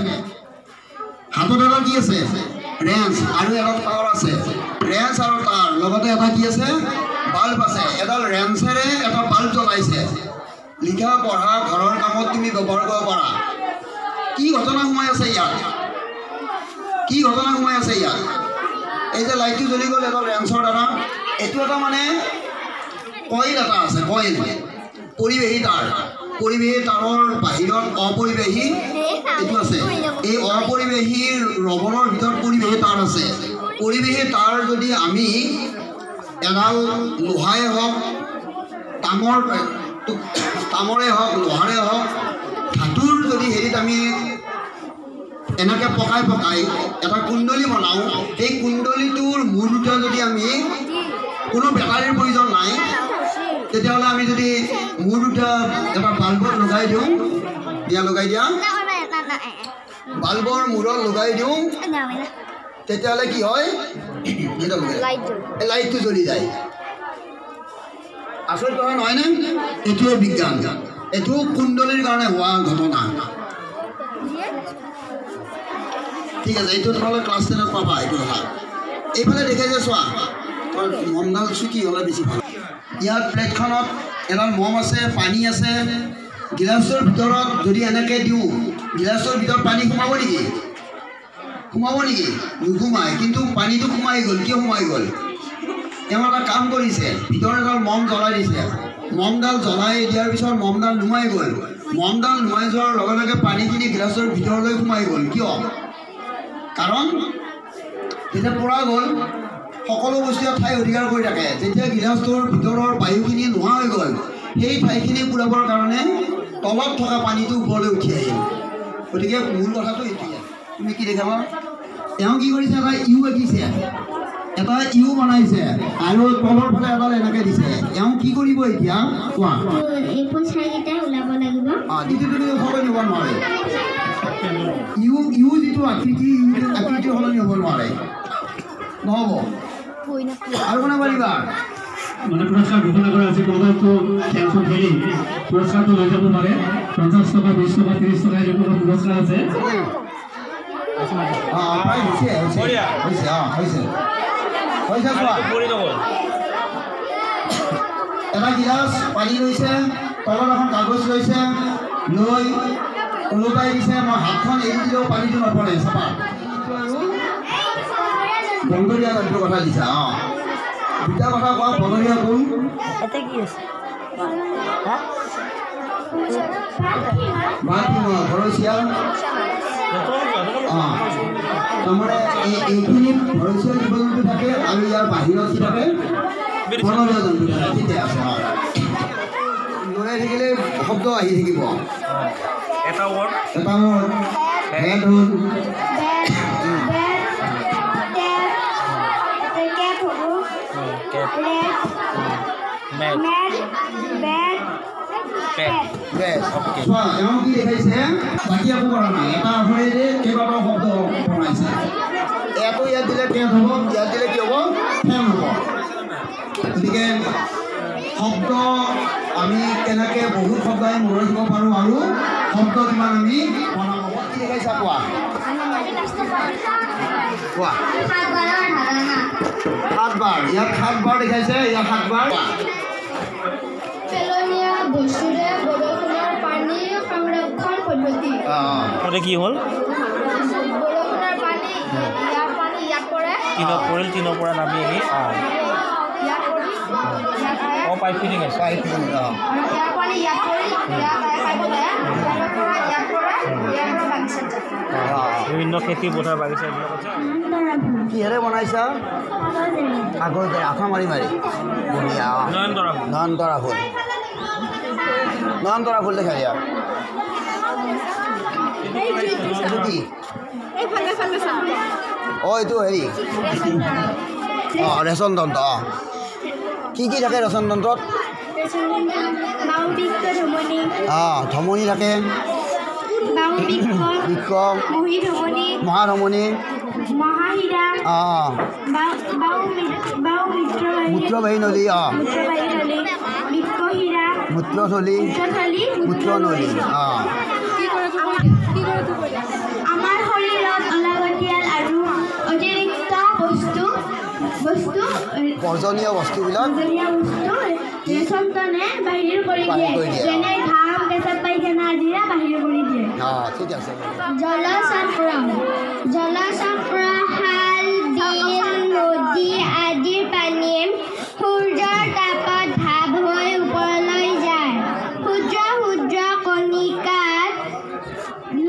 Speaker 1: হাতত এডাল কি আছে ৰেঞ্চ আৰু এডাল তাঁৰ আছে ৰেঞ্চ আৰু তাঁৰ লগতে এটা কি আছে বাল্ব আছে এডাল ৰেঞ্চেৰে এটা বাল্ব জ্বলাইছে লিখা পঢ়া ঘৰৰ কামত তুমি ব্যৱহাৰ কৰিব পাৰা কি ঘটনা সোমাই আছে ইয়াত এই যে লাইটটো জ্বলি গ'ল এডাল ৰেঞ্চৰ দ্বাৰা এইটো এটা মানে কইল এটা আছে কইল পৰিৱেশী তাঁৰৰ বাহিৰত অপৰিৱেশী এইটো আছে এই অপৰিৱেশী ৰবৰৰ ভিতৰত পৰিৱেশী তাঁৰ আছে পৰিৱেশী তাঁৰ যদি আমি এডাল লোহাই হওক তামৰে হওক লোহাৰে হওক ধাতুৰ যদি হেৰিত আমি এনেকৈ পকাই এটা কুণ্ডলী বনাওঁ সেই কুণ্ডলীটোৰ মূৰ দুটা যদি আমি কোনো বেটাৰীৰ প্ৰয়োজন নাই তেতিয়াহ'লে আমি যদি মূৰ দুটা এটা বাল্বত লগাই দিওঁ লগাই দিয়া বাল্বৰ মূৰত লগাই দিওঁ তেতিয়াহ'লে কি হয় লাইটটো জ্বলি যায় আচৰিত কথা নহয়নে এইটোৱে বিজ্ঞান এইটো কুণ্ডলীৰ কাৰণে হোৱা ঘটনা ঠিক আছে এইটো তোমালোকে ক্লাছ 10ত পাবা এইটো কথা এইফালে দেখাইছে চোৱা মমডাল চুটি হ'লে বেছি ভাল ইয়াত প্লেটখনত এডাল মম আছে পানী আছে গিলাচৰ ভিতৰত যদি এনেকৈ দিওঁ গিলাচৰ ভিতৰত পানী সোমাব নেকি নোসোমায় কিন্তু পানীটো সোমাই গ'ল কিয় সোমাই গ'ল তেওঁ এটা কাম কৰিছে ভিতৰত এডাল মম জ্বলাই দিছে মমডাল জ্বলাই দিয়াৰ পিছত মমডাল নুমাই গ'ল মমডাল নুমাই যোৱাৰ লগে লগে পানীখিনি গিলাচৰ ভিতৰলৈ সোমাই গ'ল কিয় কাৰণ যেতিয়া পৰা গ'ল সকলো বস্তুৱে ঠাই অধিকাৰ কৰি থাকে যেতিয়া গিলাচটোৰ ভিতৰৰ বায়ুখিনি নোহোৱা হৈ গ'ল সেই ঠাইখিনি পুৰাবৰ কাৰণে তলত থকা পানীটো ওপৰলৈ উঠি আহিল গতিকে মূল কথাটো এইটোৱে তুমি কি দেখাবা তেওঁ কি কৰিছে এটা ইউ আঁকিছে এটা ইউ বনাইছে আৰু তলৰ ফালে এডাল এনেকৈ দিছে তেওঁ কি কৰিব এতিয়া কোৱা সলনি হ'ব নোৱাৰে ইউ যিটো আকৃতি সলনি হ'ব নোৱাৰে নহ'ব আৰু কোনে পাৰিবা
Speaker 3: মানে পুৰস্কাৰ ঘোষণা কৰা আছে কোনোবাইতো খেলখন খেলি পুৰস্কাৰটো লৈ যাব পাৰে 50 টকা 20 টকা 30 টকা এনেকুৱা পুৰস্কাৰ আছে
Speaker 1: এটা গিলাচ পানী লৈছে তলত এখন কাগজ লৈছে লৈ ওলোটাই দিছে মই হাতখন এৰি দিলেও পানীটো নপৰে চাপা বনৰীয়া জন্তুৰ কথা দিছা দুটা কথা কোৱা বনৰীয়া কোন
Speaker 6: এটা কি আছে
Speaker 1: বাকী নহয় ঘৰচীয়া তাৰমানে এইখিনি ঘৰচীয়া জীৱ জন্তু থাকে আৰু ইয়াৰ বাহিৰত কি থাকে বনৰীয়া জন্তু থাকে ঠিকে আছে লৰাই থাকিলে শব্দ আহি থাকিব এটা ৱৰ্ড হেড হ'ল এওঁ কি দেখাইছে বাকী একো কৰা নাই এটা আখৰেৰে কেইবাটাও শব্দ বনাইছে এটো ইয়াত দিলে টেন হ'ব ইয়াত দিলে কি হ'ব ফেন হ'ব গতিকে শব্দ আমি কেনেকৈ বহুত শব্দ আমি মনত ৰাখিব পাৰোঁ আৰু শব্দ কিমান আমি বনাব কি দেখাইছা কোৱা কোৱা 7 বাৰ ইয়াত 7 বাৰ দেখাইছে ইয়াত 7 বাৰ
Speaker 5: পেলনীয়া বস্তুৰে বৰষুণৰ পানী সংৰক্ষণ পদ্ধতি
Speaker 7: কি হ'ল
Speaker 5: বৰষুণৰ পানী ইয়াত পৰে
Speaker 7: টিনৰ পৰা নামি আহি
Speaker 5: ইয়াত পৰি
Speaker 7: পাইপ ফিটিং আছে
Speaker 5: আৰু ইয়াৰ পানী ইয়াত পৰি ইয়াত পৰে ইয়াৰ পৰা বাগিচাত যায়
Speaker 7: বিভিন্ন খেতি পথাৰ বাগিচা এইবিলাক আছে
Speaker 1: কিহেৰে বনাইছা আগতে আঠা মাৰি মাৰি বঢ়িয়া নয়নতৰা ফুল দেখা দিয়া এইটো কি এইটো হেৰি ৰেচন তন্ত্ৰ কি থাকে ৰেচন তন্ত্ৰত ধমনী থাকে বৃক্ষ মহাধমনী মূত্ৰবাহী নলী মূত্ৰথলী মূত্ৰনলী
Speaker 5: আমাৰ শৰীৰত অলাগতিয়াল আৰু অতিৰিক্ত বস্তু
Speaker 1: বৰ্জনীয় বস্তুবিলাক
Speaker 5: সন্তানে বাহিৰ কৰি দিয়ে যেনে ঘাম পেচাব পায়খানা আদিৰে বাহিৰ কৰি দিয়ে
Speaker 1: ঠিক আছে
Speaker 5: জলচক্ৰ খাল বিল নদী আদিৰ পানী সূৰ্যৰ তাপত ভাৱ হৈ ওপৰলৈ যায় ক্ষুদ্ৰ কণিকাত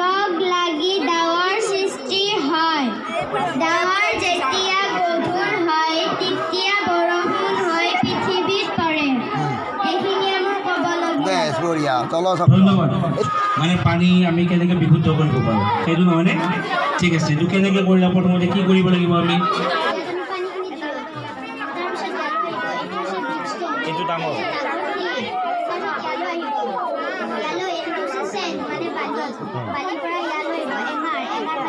Speaker 5: লগ লাগি ডাৱৰ সৃষ্টি হয় ডাৱৰ যেতিয়া গধুৰ হয় তেতিয়া বৰষুণ হৈ পৃথিৱীত পৰে এইখিনিয়ে মোৰ ক'বলগীয়া
Speaker 3: ধন্যবাদ মানে পানী আমি কেনেকৈ বিশুদ্ধ কৰিব পাৰোঁ সেইটো নহয়নে ঠিক আছে এইটো কেনেকৈ কৰিলে প্ৰথমতে কি কৰিব লাগিব আমি
Speaker 7: এইটো ডাঙৰ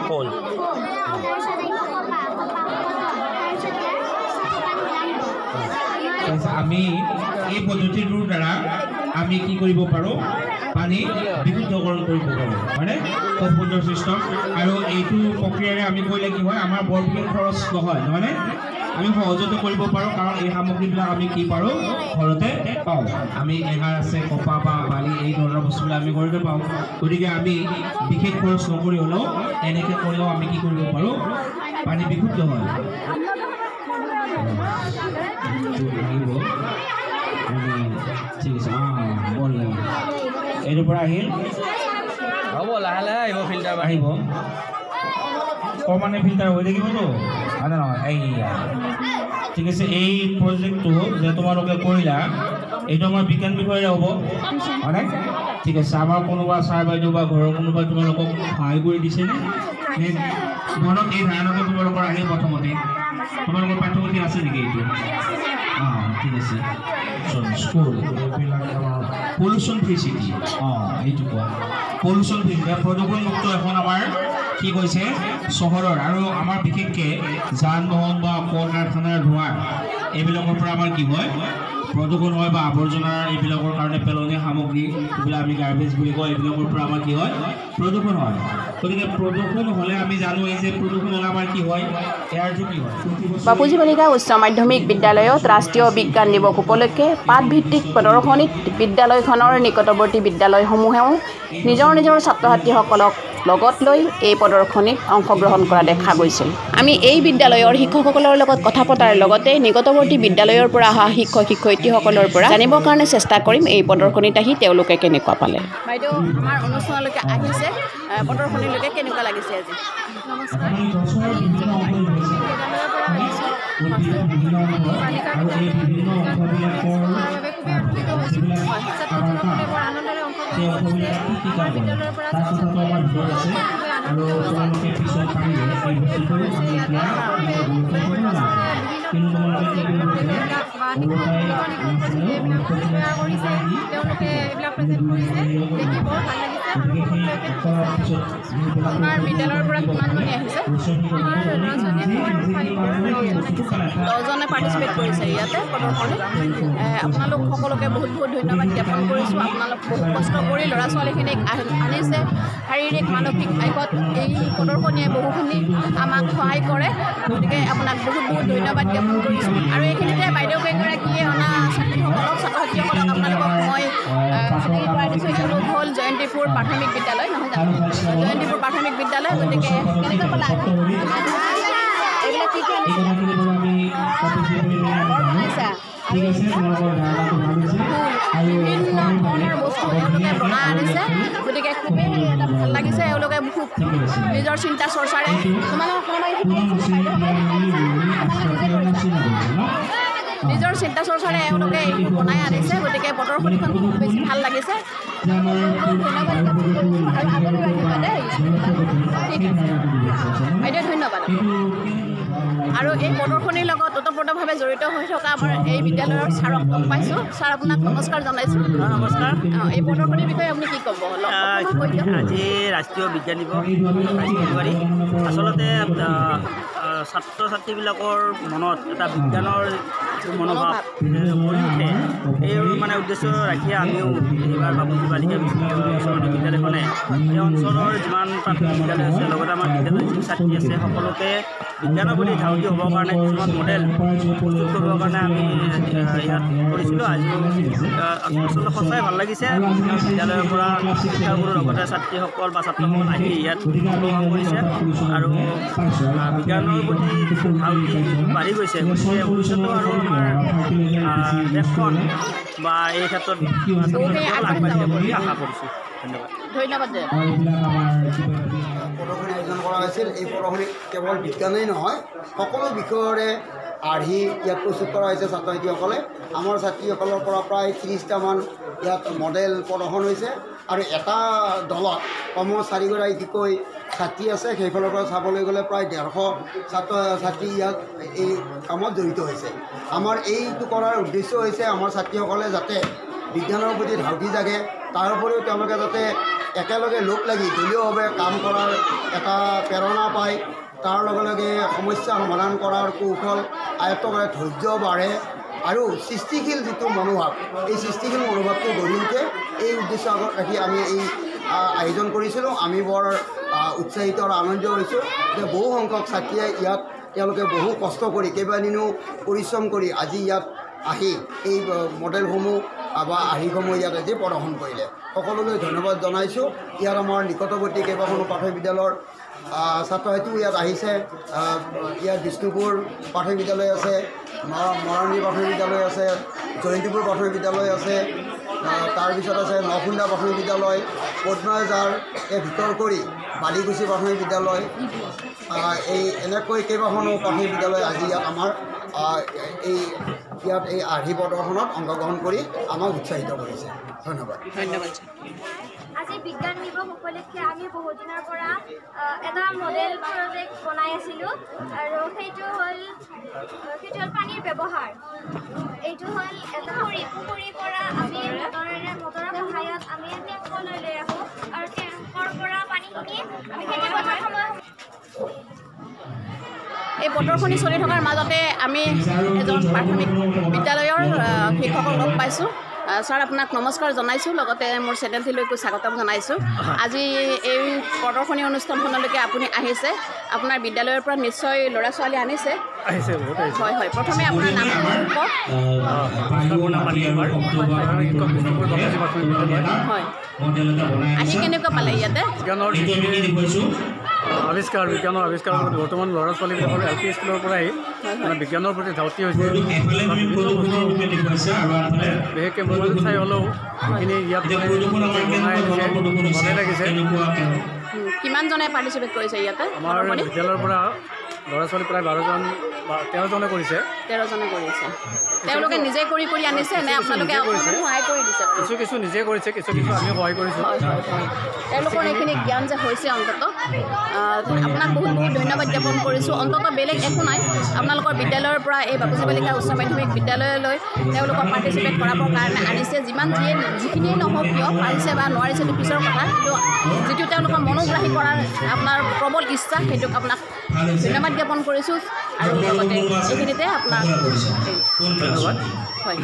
Speaker 7: কল
Speaker 3: আমি এই পদ্ধতিটোৰ দ্বাৰা আমি কি কৰিব পাৰোঁ পানী বিশুদ্ধকৰণ কৰিব পাৰোঁ হয়নে খুব সুন্দৰ চিষ্টেম আৰু এইটো প্ৰক্ৰিয়াৰে আমি কৰিলে কি হয় আমাৰ বৰ বিশেষ খৰচ নহয়নে আমি সহজতে কৰিব পাৰোঁ কাৰণ এই সামগ্ৰীবিলাক আমি কি পাৰোঁ ঘৰতে পাওঁ আমি এঙাৰ আছে কপা বা বালি এই ধৰণৰ বস্তুবিলাক আমি ঘৰতে পাওঁ গতিকে আমি বিশেষ খৰচ নকৰি হ'লেও এনেকৈ কৰিলেও আমি কি কৰিব পাৰোঁ পানী বিশুদ্ধ হয় ঠিক আছে বঢ়িয়া এইটোৰ পৰা আহিল
Speaker 7: হ'ব লাহে লাহে আহিব ফিল্টাৰ
Speaker 3: আহিব কমানে ফিল্টাৰ হৈ থাকিবতো মানে নহয় এইয়া ঠিক আছে এই প্ৰজেক্টটো যে তোমালোকে কৰিলা এইটো আমাৰ বিজ্ঞান বিষয়েৰে হ'ব হয়নে ঠিক আছে আমাৰ কোনোবা ছাৰ বাইদেউ বা ঘৰৰ কোনোবা তোমালোকক সহায় কৰি দিছেনে নে মনত এই ধাৰণাটো তোমালোকৰ আহিল প্ৰথমতে তোমালোকৰ পাঠ্যপুথি আছে নেকি এইটো ঠিক আছে স্কুল পলিউশ্যন ফ্ৰী চিটি এইটো কোৱা পলিউশ্যন ফ্ৰী চিটি প্ৰদূষণমুক্ত এখন আমাৰ কি কৈছে চহৰৰ আৰু আমাৰ বিশেষকৈ যান বাহন বা কল কাৰখানাৰ ধোঁৱা এইবিলাকৰ পৰা আমাৰ কি হয় প্ৰদূষণ হয় বা আৱৰ্জনাৰ এইবিলাকৰ কাৰণে পেলনীয়া সামগ্ৰী এইবিলাক আমি গাৰ্বেজ বুলি কওঁ এইবিলাকৰ পৰা আমাৰ কি হয় প্ৰদূষণ হয় গতিকে প্ৰদূষণ হ'লে আমি জানো এই যে প্ৰদূষণ হ'লে আমাৰ কি হয় এয়াৰটো কি হয়
Speaker 2: বাপুজী বালিকা উচ্চ মাধ্যমিক বিদ্যালয়ত ৰাষ্ট্ৰীয় বিজ্ঞান দিৱস উপলক্ষে পাঠভিত্তিক প্ৰদৰ্শনীত বিদ্যালয়খনৰ নিকটৱৰ্তী বিদ্যালয়সমূহেও নিজৰ ছাত্ৰ ছাত্ৰীসকলক লগত লৈ এই প্ৰদৰ্শনীত অংশগ্ৰহণ কৰা দেখা গৈছিল। আমি এই বিদ্যালয়ৰ শিক্ষকসকলৰ লগত কথা পতাৰ লগতে নিকটৱৰ্তী বিদ্যালয়ৰ পৰা অহা শিক্ষক শিক্ষয়িত্ৰীসকলৰ পৰা জানিবৰ কাৰণে চেষ্টা কৰিম এই প্ৰদৰ্শনীত আহি তেওঁলোকে কেনেকুৱা পালে। বাইদেউ আমাৰ অনুষ্ঠানলৈকে আহিছে, প্ৰদৰ্শনীলৈকে কেনেকুৱা লাগিছে আজি? নমস্কাৰ। আমাৰ বিদ্যালয়ৰ পৰা কিমানজনী আহিছে? 10জনে পাৰ্টিচিপেট কৰিছে ইয়াতে প্ৰদৰ্শনীত। আপোনালোক সকলোকে বহুত বহুত ধন্যবাদ জ্ঞাপন কৰিছোঁ। আপোনালোক বহুত কষ্ট কৰি ল'ৰা ছোৱালীখিনিক আনিছে। শাৰীৰিক মানসিক আয়ত এই প্ৰদৰ্শনীয়ে বহুখিনি আমাক সহায় কৰে, গতিকে আপোনাক বহুত বহুত ধন্যবাদ জ্ঞাপন কৰিছোঁ। আৰু এইখিনিতে বাইদেউ কেইগৰাকীয়ে অনা ছাত্ৰীসকলক ছাত্ৰ ছাত্ৰীসকলক আপোনালোকক মই চিনাকি কৰাই দিছোঁ। এইটো হ'ল জয়ন্তীপুৰ প্ৰাথমিক বিদ্যালয়, নহয় জানো? জয়ন্তীপুৰ প্ৰাথমিক বিদ্যালয়। গতিকে কেনেকৈ পালা? এইবিলাক কি কি আনিছা? বিভিন্ন ধৰণৰ বস্তু এওঁলোকে বনাই আনিছে, গতিকে খুবেই এটা ভাল লাগিছে। এওঁলোকে খুব নিজৰ চিন্তা চৰ্চাৰে নিজৰ চিন্তা চৰ্চাৰে এওঁলোকে এইবোৰ বনাই আনিছে, গতিকে প্ৰদৰ্শনীখন খুব বেছি ভাল লাগিছে। বাইদেউ ধন্যবাদ। আৰু এই প্ৰদৰ্শনীৰ লগত ওতঃপ্ৰোতভাৱে জড়িত হৈ থকা আমাৰ এই বিদ্যালয়ৰ ছাৰক লগ পাইছোঁ। ছাৰ, আপোনাক নমস্কাৰ জনাইছোঁ।
Speaker 8: নমস্কাৰ।
Speaker 2: এই প্ৰদৰ্শনীৰ বিষয়ে আপুনি কি ক'ব?
Speaker 8: আজি ৰাষ্ট্ৰীয় বিজ্ঞান দিৱস 22 ফেব্ৰুৱাৰী। আচলতে ছাত্ৰ ছাত্ৰীবিলাকৰ মনত এটা বিজ্ঞানৰ মনোভাৱ গঢ়ি উঠে, এই মানে উদ্দেশ্য ৰাখি আমিও এইবাৰ বাপুজী বালিকা ওচৰতে বিদ্যালয়খনে এই অঞ্চলৰ যিমান প্ৰাথমিক বিদ্যালয় আছে, লগতে আমাৰ বিদ্যালয়ৰ যি ছাত্ৰী আছে, সকলোকে বিজ্ঞানৰ প্ৰতি ধাউতি হ'বৰ কাৰণে কিছুমান মডেল প্ৰস্তুত কৰিবৰ কাৰণে আমি ইয়াত কৰিছিলোঁ। আজি আচলতে সঁচাই ভাল লাগিছে। বিদ্যালয়ৰ পৰা শিক্ষাগুৰুৰ লগতে ছাত্ৰীসকল বা ছাত্ৰসকল আহি ইয়াত অংশগ্ৰহণ কৰিছে আৰু বিজ্ঞানৰ প্ৰতি ধাউতি বাঢ়ি গৈছে। গতিকে ভৱিষ্যতেও আৰু আমাৰ দেশখন বা এই ক্ষেত্ৰত আগবাঢ়ি যাব বুলি আশা কৰিছোঁ। ধন্যবাদ।
Speaker 1: প্ৰদৰ্শনী আয়োজন কৰা হৈছিল। এই প্ৰদৰ্শনী কেৱল বিজ্ঞানেই নহয়, সকলো বিষয়ৰে আৰ্হি ইয়াত প্ৰস্তুত কৰা হৈছে ছাত্ৰ ছাত্ৰীসকলে। আমাৰ ছাত্ৰীসকলৰ পৰা প্ৰায় 30টামান ইয়াত মডেল প্ৰদৰ্শন হৈছে আৰু এটা দলত কমেও 4গৰাকীকৈ ছাত্ৰী আছে। সেইফালৰ পৰা চাবলৈ গ'লে প্ৰায় 150 ছাত্ৰ ছাত্ৰী ইয়াত এই কামত জড়িত হৈছে। আমাৰ এইটো কৰাৰ উদ্দেশ্য হৈছে আমাৰ ছাত্ৰীসকলে যাতে বিজ্ঞানৰ প্ৰতি ধাউতি জাগে, তাৰ উপৰিও তেওঁলোকে যাতে একেলগে লগ লাগি দলীয়ভাৱে কাম কৰাৰ এটা প্ৰেৰণা পায়, তাৰ লগে লগে সমস্যা সমাধান কৰাৰ কৌশল আয়ত্ত কৰে, ধৈৰ্য বাঢ়ে আৰু সৃষ্টিশীল যিটো মনোভাৱ, এই সৃষ্টিশীল মনোভাৱটো গঢ়ি উঠে। এই উদ্দেশ্য আগত ৰাখি আমি এই আয়োজন কৰিছিলোঁ। আমি বৰ উৎসাহিত আৰু আনন্দিত হৈছোঁ যে বহু সংখ্যক ছাত্ৰীয়ে ইয়াত তেওঁলোকে বহু কষ্ট কৰি কেইবাদিনো পৰিশ্ৰম কৰি আজি ইয়াত আহি এই মডেলসমূহ বা আৰ্হিসমূহ ইয়াত আজি প্ৰদৰ্শন কৰিলে। সকলোলৈ ধন্যবাদ জনাইছোঁ। ইয়াত আমাৰ নিকটৱৰ্তী কেইবাখনো প্ৰাথমিক বিদ্যালয়ৰ ছাত্ৰ ছাত্ৰীও ইয়াত আহিছে। ইয়াত বিষ্ণুপুৰ প্ৰাথমিক বিদ্যালয় আছে, মৰাণী প্ৰাথমিক বিদ্যালয় আছে, জয়ন্তীপুৰ প্ৰাথমিক বিদ্যালয় আছে, তাৰপিছত আছে নখুন্দা প্ৰাথমিক বিদ্যালয়, পদ্মাজাৰ ভিতৰ কৰি বালিকুচি প্ৰাথমিক বিদ্যালয়, এই এনেকৈ কেইবাখনো প্ৰাথমিক বিদ্যালয় আজি ইয়াত আমাৰ ইয়াত এই আৰ্হি প্ৰদৰ্শনত অংশগ্ৰহণ কৰি আমাক উৎসাহিত কৰিছে। ধন্যবাদ।
Speaker 5: আজি বিজ্ঞান দিৱস উপলক্ষে আমি বহুত দিনৰ পৰা এটা মডেল প্ৰজেক্ট বনাই আছিলোঁ আৰু সেইটো হ'ল পানীৰ ব্যৱহাৰ। এইটো হ'ল এটা পুখুৰীৰ পৰা আমি মটৰৰ সহায়ত আমি টেংকলৈ লৈ আহোঁ আৰু টেংকৰ পৰা পানীখিনি আমি খেতি পথাৰ সময়
Speaker 2: এই প্ৰদৰ্শনী চলি থকাৰ মাজতে আমি এজন প্ৰাথমিক বিদ্যালয়ৰ শিক্ষকক লগ পাইছোঁ। ছাৰ আপোনাক নমস্কাৰ জনাইছোঁ, লগতে মোৰ চেনেলটিলৈকো স্বাগতম জনাইছোঁ। আজি এই প্ৰদৰ্শনী অনুষ্ঠানখনলৈকে আপুনি আহিছে, আপোনাৰ বিদ্যালয়ৰ পৰা নিশ্চয় ল'ৰা ছোৱালী আনিছে? হয় হয়, প্ৰথমে আপোনাৰ নামটো কওক। হয়, আহি কেনেকুৱা পালে ইয়াতে?
Speaker 9: বিজ্ঞানৰ আৱিষ্কাৰ বৰ্তমান ল'ৰা ছোৱালীবিলাকৰ এল পি স্কুলৰ পৰাই মানে বিজ্ঞানৰ প্ৰতি ধাউতি হৈছে। বিশেষকৈ মোবাইল চাই হ'লেও সেইখিনি ইয়াত ভালেই লাগিছে।
Speaker 2: কিমানজনে পাৰ্টিচিপেট কৰিছে ইয়াতে?
Speaker 9: আমাৰ বিদ্যালয়ৰ পৰা ল'ৰা ছোৱালী প্ৰায় 13জনে কৰিছে।
Speaker 2: 13জনে কৰিছে। তেওঁলোকে নিজে কৰি আনিছে নে আপোনালোকে অকণমান সহায় কৰি দিছে?
Speaker 9: কিছু নিজে কৰিছে, কিছু আমিও সহায় কৰিছোঁ।
Speaker 2: তেওঁলোকৰ এইখিনি জ্ঞান যে হৈছে অন্তত আপোনাক বহুত বহুত ধন্যবাদ জ্ঞাপন কৰিছোঁ। অন্তত বেলেগ একো নাই, আপোনালোকৰ বিদ্যালয়ৰ পৰা এই বাপুজী বালিকা উচ্চ মাধ্যমিক বিদ্যালয়লৈ তেওঁলোকক পাৰ্টিচিপেট কৰাবৰ কাৰণে আনিছে। যিখিনিয়ে নহওক কিয়, পাৰিছে বা নোৱাৰিছে সেইটো পিছৰ কথা, কিন্তু যিটো তেওঁলোকৰ মনোগ্ৰাহী কৰাৰ আপোনাৰ প্ৰবল ইচ্ছা, সেইটোক আপোনাক ধন্যবাদ জ্ঞাপন কৰিছোঁ। আৰু লগতে এইখিনিতে আপোনাক ধন্যবাদ। হয়।